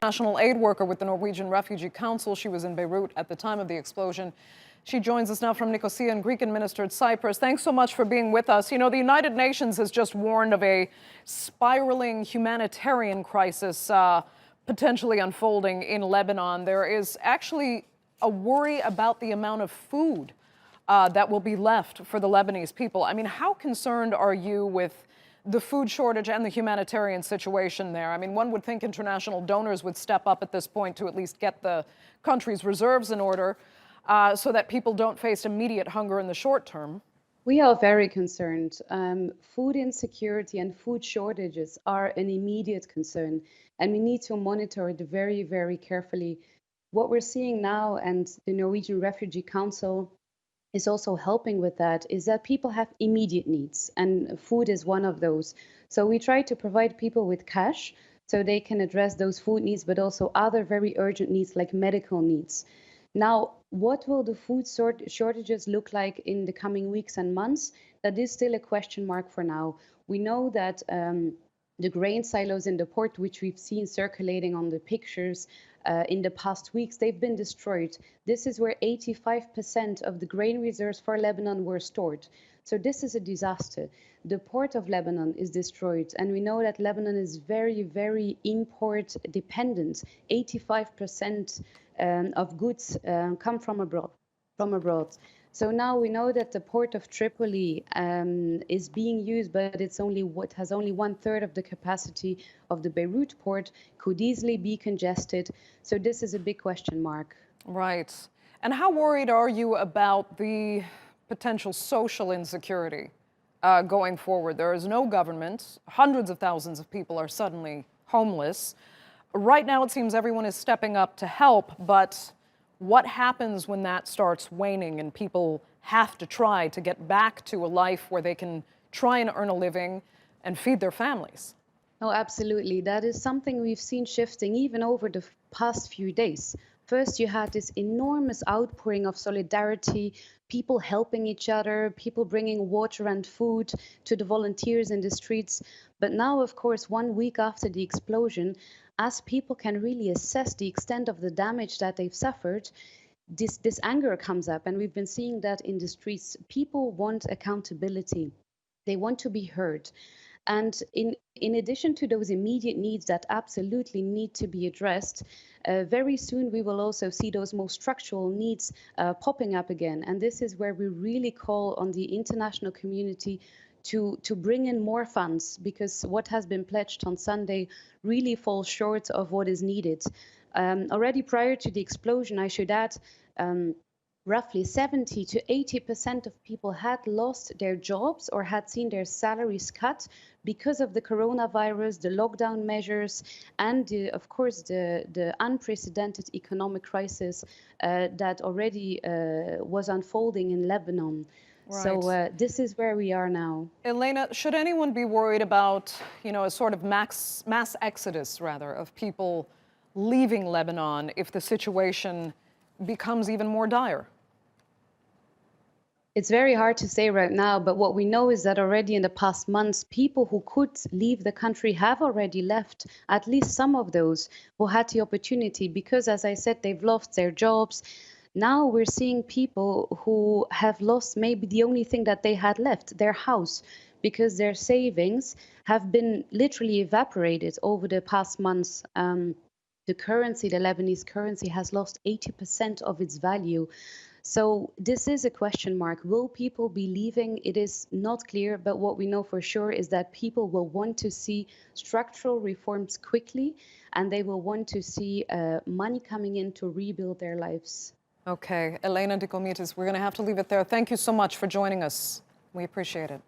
National aid worker with the Norwegian Refugee Council. She was in Beirut at the time of the explosion. She joins us now from Nicosia in Greek-administered Cyprus. Thanks so much for being with us. You know, the United Nations has just warned of a spiraling humanitarian crisis potentially unfolding in Lebanon. There is actually a worry about the amount of food that will be left for the Lebanese people. I mean, how concerned are you with the food shortage and the humanitarian situation there? I mean, one would think international donors would step up at this point to at least get the country's reserves in order so that people don't face immediate hunger in the short term. We are very concerned. Food insecurity and food shortages are an immediate concern, and we need to monitor it very, very carefully. What we're seeing now, and the Norwegian Refugee Council is also helping with that, is that people have immediate needs, and food is one of those. So we try to provide people with cash so they can address those food needs, but also other very urgent needs like medical needs. Now, what will the food shortages look like in the coming weeks and months? That is still a question mark for now. We know that the grain silos in the port, which we've seen circulating on the pictures in the past weeks, they've been destroyed. This is where 85% of the grain reserves for Lebanon were stored. So this is a disaster. The port of Lebanon is destroyed, and we know that Lebanon is very, very import dependent. 85% of goods come from abroad. So now we know that the port of Tripoli is being used, but it's only has only 1/3 of the capacity of the Beirut port, could easily be congested. So this is a big question mark. Right. And how worried are you about the potential social insecurity going forward? There is no government. Hundreds of thousands of people are suddenly homeless. Right now, it seems everyone is stepping up to help, but what happens when that starts waning and people have to try to get back to a life where they can try and earn a living and feed their families? Oh, absolutely. That is something we've seen shifting even over the past few days. First, you had this enormous outpouring of solidarity, people helping each other, people bringing water and food to the volunteers in the streets. But now, of course, 1 week after the explosion, as people can really assess the extent of the damage that they've suffered, this anger comes up. And we've been seeing that in the streets. People want accountability. They want to be heard. And in addition to those immediate needs that absolutely need to be addressed, very soon we will also see those more structural needs popping up again. And this is where we really call on the international community to bring in more funds, because what has been pledged on Sunday really falls short of what is needed. Already prior to the explosion, I should add, roughly 70 to 80% of people had lost their jobs or had seen their salaries cut because of the coronavirus, the lockdown measures, and of course the unprecedented economic crisis that already was unfolding in Lebanon. Right. So this is where we are now. Elena, should anyone be worried about, you know, a sort of mass exodus, rather, of people leaving Lebanon if the situation becomes even more dire? It's very hard to say right now, but what we know is that already in the past months, people who could leave the country have already left, at least some of those who had the opportunity, because, as I said, they've lost their jobs. Now we're seeing people who have lost maybe the only thing that they had left, their house, because their savings have been literally evaporated over the past months. The currency, the Lebanese currency, has lost 80% of its value. So this is a question mark. Will people be leaving? It is not clear, but what we know for sure is that people will want to see structural reforms quickly, and they will want to see money coming in to rebuild their lives. Okay, Elena Dikomitis, we're going to have to leave it there. Thank you so much for joining us. We appreciate it.